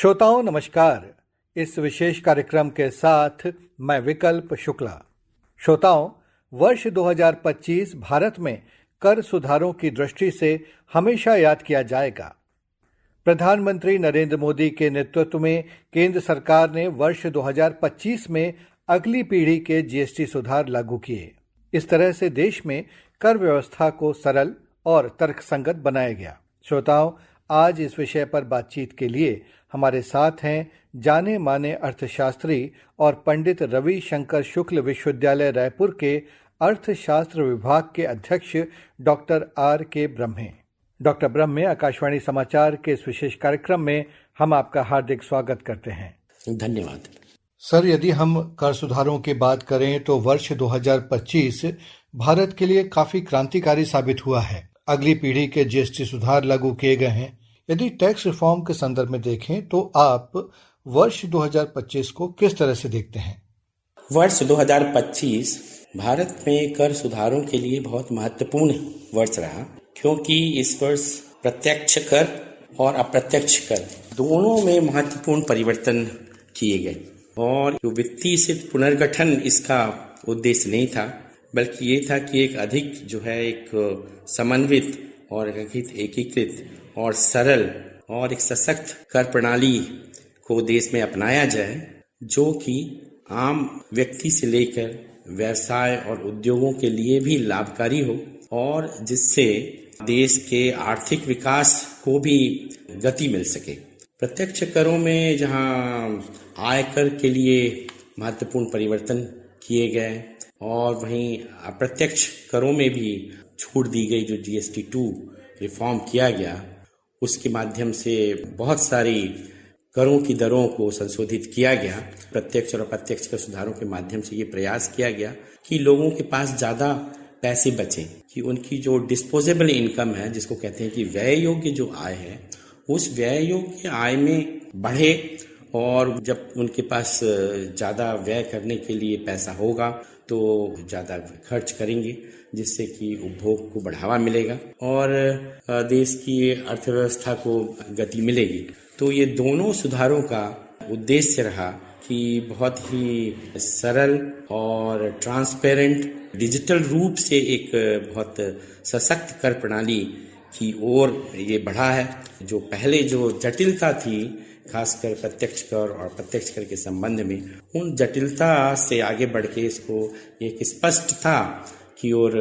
श्रोताओं नमस्कार। इस विशेष कार्यक्रम के साथ मैं विकल्प शुक्ला। श्रोताओं, वर्ष 2025 भारत में कर सुधारों की दृष्टि से हमेशा याद किया जाएगा। प्रधानमंत्री नरेंद्र मोदी के नेतृत्व में केंद्र सरकार ने वर्ष 2025 में अगली पीढ़ी के जीएसटी सुधार लागू किए। इस तरह से देश में कर व्यवस्था को सरल और तर्कसंगत बनाया गया। श्रोताओं, आज इस विषय पर बातचीत के लिए हमारे साथ हैं जाने माने अर्थशास्त्री और पंडित रवि शंकर शुक्ल विश्वविद्यालय रायपुर के अर्थशास्त्र विभाग के अध्यक्ष doctor R.K. Brahme. Doctor Brahme, Akashvani समाचार के इस विशेष कार्यक्रम में हम आपका हार्दिक स्वागत करते हैं। धन्यवाद। सर, यदि हम कर सुधारों की बात करें तो वर्ष 2025 भारत के लिए काफी क्रांतिकारी साबित हुआ है। अगली पीढ़ी के जीएसटी सुधार लागू किए गए हैं। यदि टैक्स रिफॉर्म के संदर्भ में देखें तो आप वर्ष 2025 को किस तरह से देखते हैं? वर्ष 2025 भारत में कर सुधारों के लिए बहुत महत्वपूर्ण वर्ष रहा, क्योंकि इस वर्ष प्रत्यक्ष कर और अप्रत्यक्ष कर दोनों में महत्वपूर्ण परिवर्तन किए गए। और जो वित्तीय स्थिति पुनर्गठन इसका उद्देश्य नहीं था, बल्कि ये था कि एक अधिक एक समन्वित और एकीकृत और सरल और एक सशक्त कर प्रणाली को देश में अपनाया जाए, जो कि आम व्यक्ति से लेकर व्यवसाय और उद्योगों के लिए भी लाभकारी हो और जिससे देश के आर्थिक विकास को भी गति मिल सके। प्रत्यक्ष करों में जहां आयकर के लिए महत्वपूर्ण परिवर्तन किए गए और वहीं अप्रत्यक्ष करों में भी छूट दी गई, जो GST 2 रिफॉर्म किया गया, उसके माध्यम से बहुत सारी करों की दरों को संशोधित किया गया। प्रत्यक्ष और अप्रत्यक्ष कर सुधारों के माध्यम से ये प्रयास किया गया कि लोगों के पास ज्यादा पैसे बचें, कि उनकी जो डिस्पोजेबल इनकम है, जिसको कहते हैं कि व्यय योग्य जो आय है, उस व्यय योग्य आय में बढ़े और जब उनके पास ज्यादा व्यय करने के लिए पैसा होगा तो ज्यादा खर्च करेंगे, जिससे कि उपभोग को बढ़ावा मिलेगा और देश की अर्थव्यवस्था को गति मिलेगी। तो ये दोनों सुधारों का उद्देश्य रहा कि बहुत ही सरल और ट्रांसपेरेंट, डिजिटल रूप से एक बहुत सशक्त कर प्रणाली की ओर ये बढ़ा है। जो पहले जो जटिलता थी, खासकर प्रत्यक्ष कर और प्रत्यक्ष कर के संबंध में, उन जटिलता से आगे बढ़ के इसको एक स्पष्टता की ओर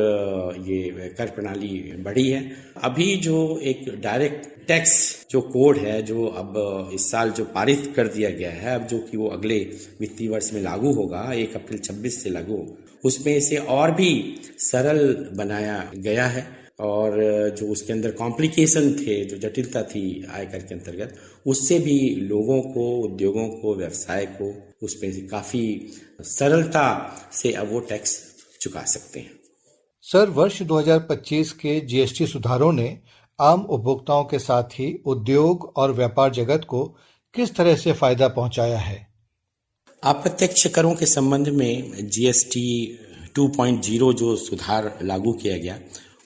ये कर प्रणाली बढ़ी है। अभी जो एक डायरेक्ट टैक्स जो कोड है, जो अब इस साल जो पारित कर दिया गया है, अब जो कि वो अगले वित्तीय वर्ष में लागू होगा, 1 अप्रैल 26 से लागू होगा, उसमें इसे और भी सरल बनाया गया है और जो उसके अंदर कॉम्प्लिकेशन थे, जो जटिलता थी आयकर के अंतर्गत, उससे भी लोगों को, उद्योगों को, व्यवसाय को उसमें से काफी सरलता से अब वो टैक्स चुका सकते हैं। सर, वर्ष 2025 के जीएसटी सुधारों ने आम उपभोक्ताओं के साथ ही उद्योग और व्यापार जगत को किस तरह से फायदा पहुंचाया है? अप्रत्यक्ष करों के संबंध में GST 2.0 जो सुधार लागू किया गया,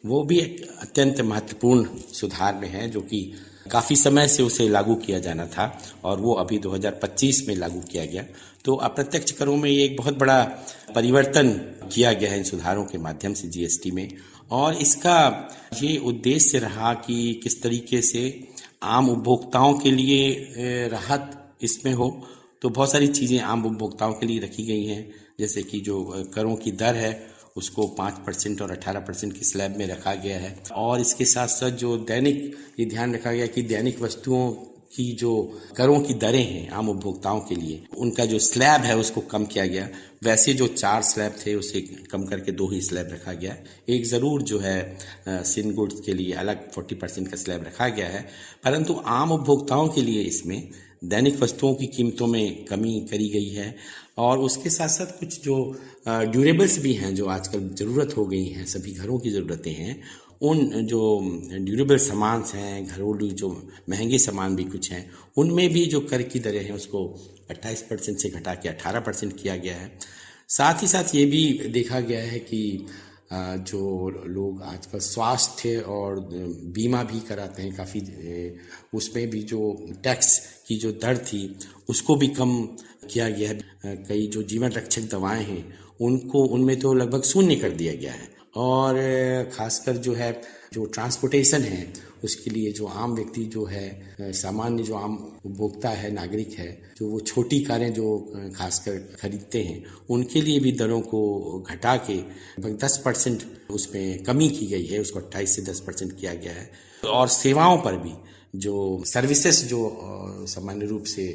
वो भी एक अत्यंत महत्वपूर्ण सुधार में है, जो कि काफी समय से उसे लागू किया जाना था और वो अभी 2025 में लागू किया गया। तो अप्रत्यक्ष करों में ये एक बहुत बड़ा परिवर्तन किया गया है इन सुधारों के माध्यम से GST में, और इसका ये उद्देश्य रहा कि किस तरीके से आम उपभोक्ताओं के लिए राहत इसमें हो। तो बहुत सारी चीजें आम उपभोक्ताओं के लिए रखी गई हैं, जैसे कि जो करों की दर है उसको 5% और 18% की स्लैब में रखा गया है, और इसके साथ साथ जो दैनिक ये ध्यान रखा गया कि दैनिक वस्तुओं की जो करों की दरें हैं आम उपभोक्ताओं के लिए, उनका जो स्लैब है उसको कम किया गया। वैसे जो 4 स्लैब थे उसे कम करके 2 ही स्लैब रखा गया। एक जरूर जो है सिन गुड्स के लिए अलग 40% का स्लैब रखा गया है, परंतु आम उपभोक्ताओं के लिए इसमें दैनिक वस्तुओं की कीमतों में कमी करी गई है। और उसके साथ साथ कुछ जो ड्यूरेबल्स भी हैं, जो आजकल ज़रूरत हो गई हैं, सभी घरों की ज़रूरतें हैं, उन जो ड्यूरेबल सामान हैं, घरेलू जो महंगे सामान भी कुछ हैं, उनमें भी जो कर की दरें हैं उसको 28% से घटा के 18% किया गया है। साथ ही साथ ये भी देखा गया है कि जो लोग आजकल स्वास्थ्य और बीमा भी कराते हैं काफ़ी, उसमें भी जो टैक्स की जो दर थी उसको भी कम किया गया है। कई जो जीवन रक्षक दवाएं हैं उनको उनमें तो लगभग शून्य कर दिया गया है। और खासकर जो है जो ट्रांसपोर्टेशन है उसके लिए जो आम व्यक्ति जो है, सामान्य जो आम उपभोक्ता है, नागरिक है, जो वो छोटी कारें जो खासकर खरीदते हैं उनके लिए भी दरों को घटा के लगभग 10% उसमें कमी की गई है, उसको 28 से 10% किया गया है। और सेवाओं पर भी जो सर्विसेज जो सामान्य रूप से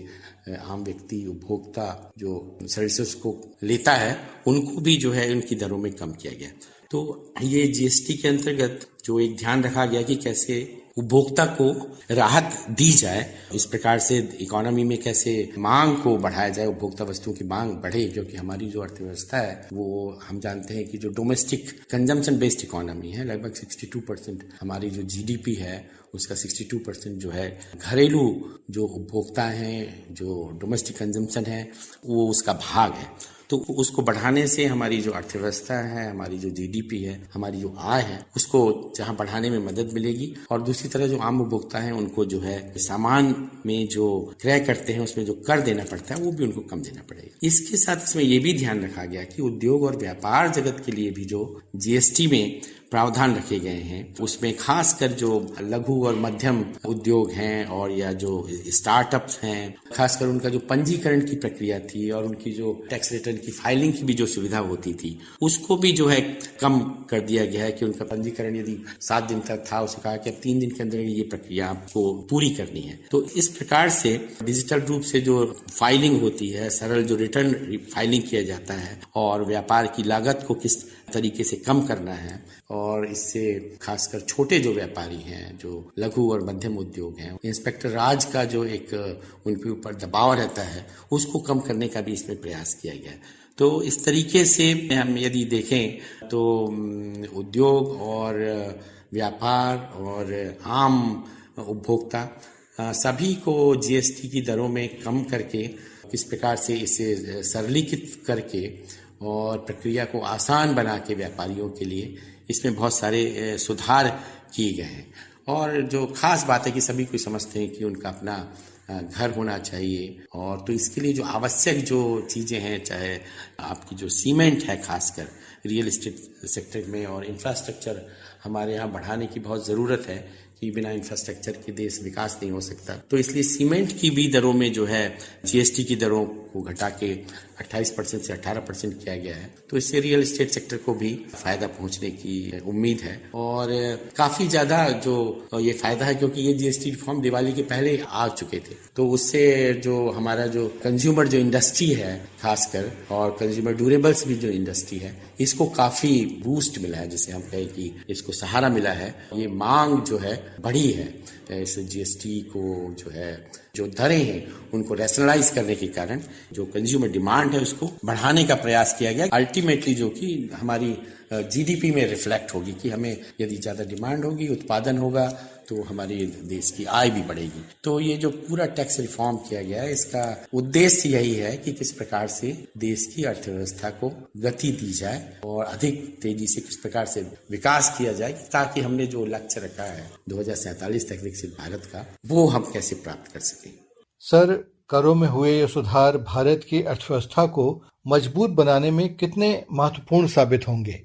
आम व्यक्ति उपभोक्ता जो सर्विसेज को लेता है उनको भी जो है उनकी दरों में कम किया गया। तो ये जीएसटी के अंतर्गत जो एक ध्यान रखा गया कि कैसे उपभोक्ता को राहत दी जाए, इस प्रकार से इकोनॉमी में कैसे मांग को बढ़ाया जाए, उपभोक्ता वस्तुओं की मांग बढ़े, क्योंकि हमारी जो अर्थव्यवस्था है वो हम जानते हैं कि जो डोमेस्टिक कंजम्पशन बेस्ड इकोनॉमी है, लगभग 62% हमारी जो जीडीपी है उसका 62% जो है घरेलू जो उपभोक्ता हैं, जो डोमेस्टिक कंजम्पशन है वो उसका भाग है। तो उसको बढ़ाने से हमारी जो अर्थव्यवस्था है, हमारी जो जीडीपी है, हमारी जो आय है उसको जहां बढ़ाने में मदद मिलेगी। और दूसरी तरफ जो आम उपभोक्ता हैं उनको जो है सामान में जो क्रय करते हैं उसमें जो कर देना पड़ता है वो भी उनको कम देना पड़ेगा। इसके साथ इसमें ये भी ध्यान रखा गया कि उद्योग और व्यापार जगत के लिए भी जो जीएसटी में प्रावधान रखे गए हैं उसमें खासकर जो लघु और मध्यम उद्योग हैं और या जो स्टार्टअप्स हैं, खासकर उनका जो पंजीकरण की प्रक्रिया थी और उनकी जो टैक्स रिटर्न की फाइलिंग की भी जो सुविधा होती थी उसको भी जो है कम कर दिया गया है कि उनका पंजीकरण यदि 7 दिन तक था, उसे कहा कि 3 दिन के अंदर ये प्रक्रिया आपको पूरी करनी है। तो इस प्रकार से डिजिटल रूप से जो फाइलिंग होती है, सरल जो रिटर्न फाइलिंग किया जाता है और व्यापार की लागत को किस तरीके से कम करना है, और इससे खासकर छोटे जो व्यापारी हैं, जो लघु और मध्यम उद्योग हैं, इंस्पेक्टर राज का जो एक उनके ऊपर दबाव रहता है उसको कम करने का भी इसमें प्रयास किया गया। तो इस तरीके से हम यदि देखें तो उद्योग और व्यापार और आम उपभोक्ता सभी को जीएसटी की दरों में कम करके, किस प्रकार से इसे सरलीकृत करके और प्रक्रिया को आसान बना के व्यापारियों के लिए इसमें बहुत सारे सुधार किए गए हैं। और जो खास बात है कि सभी को समझते हैं कि उनका अपना घर होना चाहिए, और तो इसके लिए जो आवश्यक जो चीज़ें हैं, चाहे आपकी जो सीमेंट है खासकर रियल एस्टेट सेक्टर में, और इंफ्रास्ट्रक्चर हमारे यहाँ बढ़ाने की बहुत ज़रूरत है कि बिना इंफ्रास्ट्रक्चर के देश विकास नहीं हो सकता। तो इसलिए सीमेंट की भी दरों में जो है जीएसटी की दरों को घटा के 28% से 18% किया गया है। तो इससे रियल एस्टेट सेक्टर को भी फायदा पहुंचने की उम्मीद है, और काफी ज्यादा जो ये फायदा है क्योंकि ये जीएसटी रिफॉर्म दिवाली के पहले आ चुके थे। तो उससे जो हमारा जो कंज्यूमर जो इंडस्ट्री है खासकर, और कंज्यूमर ड्यूरेबल्स भी जो इंडस्ट्री है, इसको काफी बूस्ट मिला है, जिसे हम कहें कि इसको सहारा मिला है। ये मांग जो है बढ़ी है इस जीएसटी को जो है जो दरें हैं उनको रैशनलाइज करने के कारण जो कंज्यूमर डिमांड है उसको बढ़ाने का प्रयास किया गया। अल्टीमेटली जो कि हमारी जीडीपी में रिफ्लेक्ट होगी कि हमें यदि ज्यादा डिमांड होगी, उत्पादन होगा, तो हमारे देश की आय भी बढ़ेगी। तो ये जो पूरा टैक्स रिफॉर्म किया गया है इसका उद्देश्य यही है कि किस प्रकार से देश की अर्थव्यवस्था को गति दी जाए और अधिक तेजी से किस प्रकार से विकास किया जाए, ताकि हमने जो लक्ष्य रखा है 2047 तक विकसित भारत का, वो हम कैसे प्राप्त कर सकें। सर, करों में हुए ये सुधार भारत की अर्थव्यवस्था को मजबूत बनाने में कितने महत्वपूर्ण साबित होंगे?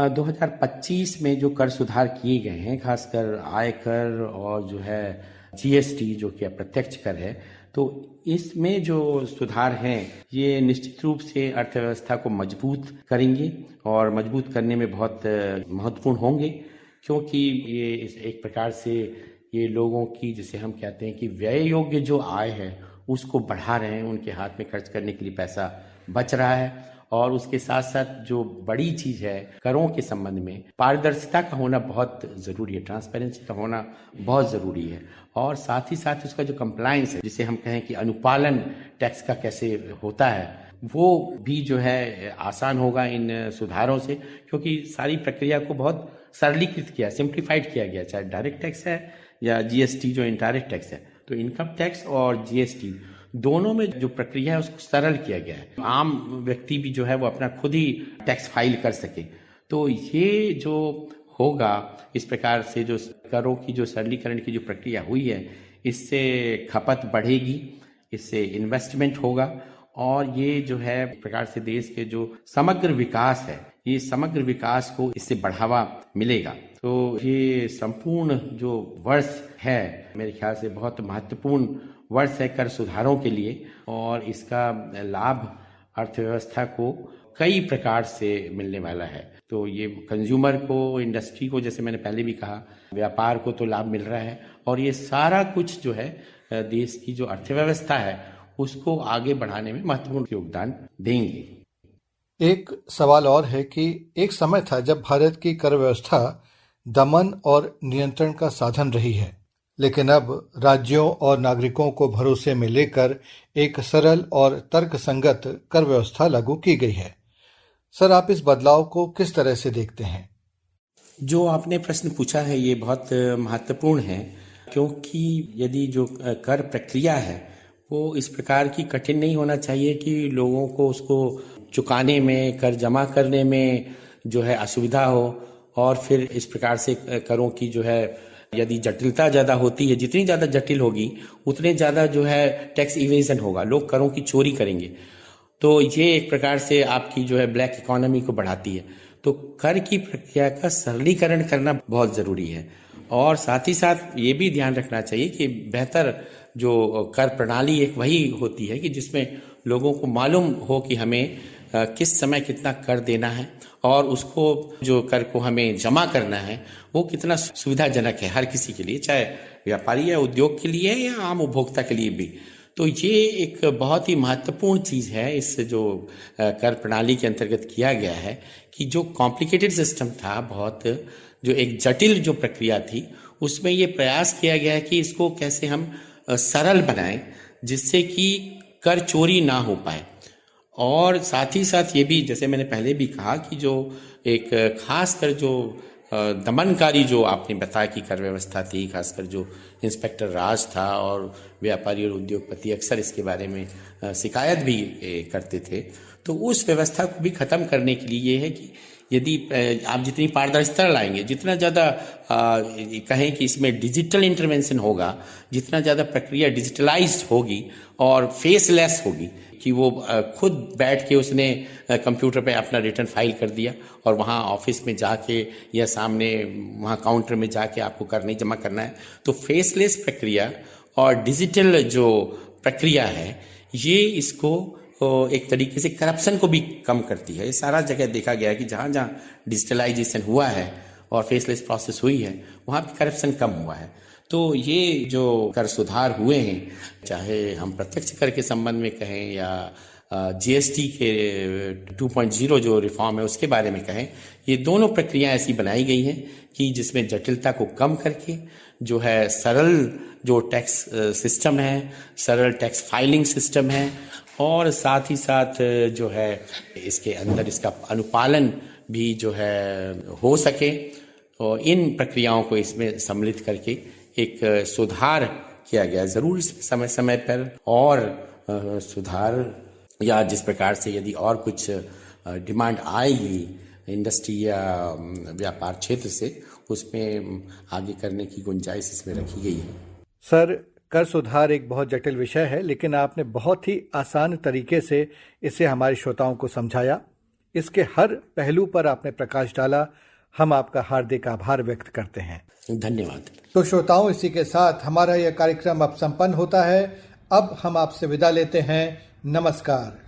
2025 में जो कर सुधार किए गए हैं, खासकर आयकर और जो है जीएसटी जो कि अप्रत्यक्ष कर है, तो इसमें जो सुधार हैं ये निश्चित रूप से अर्थव्यवस्था को मजबूत करेंगे और मजबूत करने में बहुत महत्वपूर्ण होंगे, क्योंकि ये एक प्रकार से ये लोगों की, जिसे हम कहते हैं कि व्यय योग्य जो आय है उसको बढ़ा रहे हैं, उनके हाथ में खर्च करने के लिए पैसा बच रहा है। और उसके साथ साथ जो बड़ी चीज है करों के संबंध में पारदर्शिता का होना बहुत जरूरी है, ट्रांसपेरेंसी का होना बहुत जरूरी है, और साथ ही साथ उसका जो कंप्लायंस है, जिसे हम कहें कि अनुपालन टैक्स का कैसे होता है, वो भी जो है आसान होगा इन सुधारों से, क्योंकि सारी प्रक्रिया को बहुत सरलीकृत किया, सिंप्लीफाइड किया गया, चाहे डायरेक्ट टैक्स है या जीएसटी जो इनडायरेक्ट टैक्स है। तो इनकम टैक्स और जीएसटी दोनों में जो प्रक्रिया है उसको सरल किया गया है। आम व्यक्ति भी जो है वो अपना खुद ही टैक्स फाइल कर सके। तो ये जो होगा, इस प्रकार से जो करों की जो सरलीकरण की जो प्रक्रिया हुई है, इससे खपत बढ़ेगी, इससे इन्वेस्टमेंट होगा और ये जो है एक प्रकार से देश के जो समग्र विकास है, ये समग्र विकास को इससे बढ़ावा मिलेगा। तो ये संपूर्ण जो वर्ष है, मेरे ख्याल से बहुत महत्वपूर्ण वर्ष है कर सुधारों के लिए और इसका लाभ अर्थव्यवस्था को कई प्रकार से मिलने वाला है। तो ये कंज्यूमर को, इंडस्ट्री को, जैसे मैंने पहले भी कहा, व्यापार को तो लाभ मिल रहा है और ये सारा कुछ जो है देश की जो अर्थव्यवस्था है उसको आगे बढ़ाने में महत्वपूर्ण योगदान देंगे। एक सवाल और है कि एक समय था जब भारत की कर व्यवस्था दमन और नियंत्रण का साधन रही है, लेकिन अब राज्यों और नागरिकों को भरोसे में लेकर एक सरल और तर्कसंगत कर व्यवस्था लागू की गई है। सर, आप इस बदलाव को किस तरह से देखते हैं? जो आपने प्रश्न पूछा है ये बहुत महत्वपूर्ण है, क्योंकि यदि जो कर प्रक्रिया है वो इस प्रकार की कठिन नहीं होना चाहिए कि लोगों को उसको चुकाने में, कर जमा करने में जो है असुविधा हो और फिर इस प्रकार से करों की जो है यदि जटिलता ज़्यादा होती है, जितनी ज़्यादा जटिल होगी उतने ज़्यादा जो है टैक्स इवेजन होगा, लोग करों की चोरी करेंगे। तो ये एक प्रकार से आपकी जो है ब्लैक इकोनॉमी को बढ़ाती है। तो कर की प्रक्रिया का सरलीकरण करना बहुत ज़रूरी है और साथ ही साथ ये भी ध्यान रखना चाहिए कि बेहतर जो कर प्रणाली एक वही होती है कि जिसमें लोगों को मालूम हो कि हमें किस समय कितना कर देना है और उसको जो कर को हमें जमा करना है वो कितना सुविधाजनक है हर किसी के लिए, चाहे व्यापारी या उद्योग के लिए या आम उपभोक्ता के लिए भी। तो ये एक बहुत ही महत्वपूर्ण चीज़ है इस जो कर प्रणाली के अंतर्गत किया गया है कि जो कॉम्प्लिकेटेड सिस्टम था, बहुत जो एक जटिल जो प्रक्रिया थी, उसमें ये प्रयास किया गया है कि इसको कैसे हम सरल बनाएं जिससे कि कर चोरी ना हो पाए। और साथ ही साथ ये भी, जैसे मैंने पहले भी कहा कि जो एक खासकर जो दमनकारी जो आपने बताया कि कर व्यवस्था थी, खासकर जो इंस्पेक्टर राज था और व्यापारी और उद्योगपति अक्सर इसके बारे में शिकायत भी करते थे, तो उस व्यवस्था को भी खत्म करने के लिए ये है कि यदि आप जितनी पारदर्शिता लाएंगे, जितना ज़्यादा कहें कि इसमें डिजिटल इंटरवेंशन होगा, जितना ज़्यादा प्रक्रिया डिजिटलाइज्ड होगी और फेसलेस होगी कि वो खुद बैठ के उसने कंप्यूटर पे अपना रिटर्न फाइल कर दिया और वहाँ ऑफिस में जाके या सामने वहाँ काउंटर में जाके आपको कर नहीं जमा करना है। तो फेसलेस प्रक्रिया और डिजिटल जो प्रक्रिया है ये इसको एक तरीके से करप्शन को भी कम करती है। ये सारा जगह देखा गया है कि जहाँ जहाँ डिजिटलाइजेशन हुआ है और फेसलेस प्रोसेस हुई है वहाँ पे करप्शन कम हुआ है। तो ये जो कर सुधार हुए हैं, चाहे हम प्रत्यक्ष कर के संबंध में कहें या जीएसटी के 2.0 जो रिफॉर्म है उसके बारे में कहें, ये दोनों प्रक्रिया ऐसी बनाई गई हैं कि जिसमें जटिलता को कम करके जो है सरल जो टैक्स सिस्टम है, सरल टैक्स फाइलिंग सिस्टम है और साथ ही साथ जो है इसके अंदर इसका अनुपालन भी जो है हो सके और इन प्रक्रियाओं को इसमें सम्मिलित करके एक सुधार किया गया। जरूर इसमें समय समय पर और सुधार या जिस प्रकार से यदि और कुछ डिमांड आएगी इंडस्ट्री या व्यापार क्षेत्र से, उसमें आगे करने की गुंजाइश इसमें रखी गई है। सर, कर सुधार एक बहुत जटिल विषय है, लेकिन आपने बहुत ही आसान तरीके से इसे हमारे श्रोताओं को समझाया। इसके हर पहलू पर आपने प्रकाश डाला। हम आपका हार्दिक आभार व्यक्त करते हैं। धन्यवाद। तो श्रोताओं, इसी के साथ हमारा यह कार्यक्रम अब संपन्न होता है। अब हम आपसे विदा लेते हैं। नमस्कार।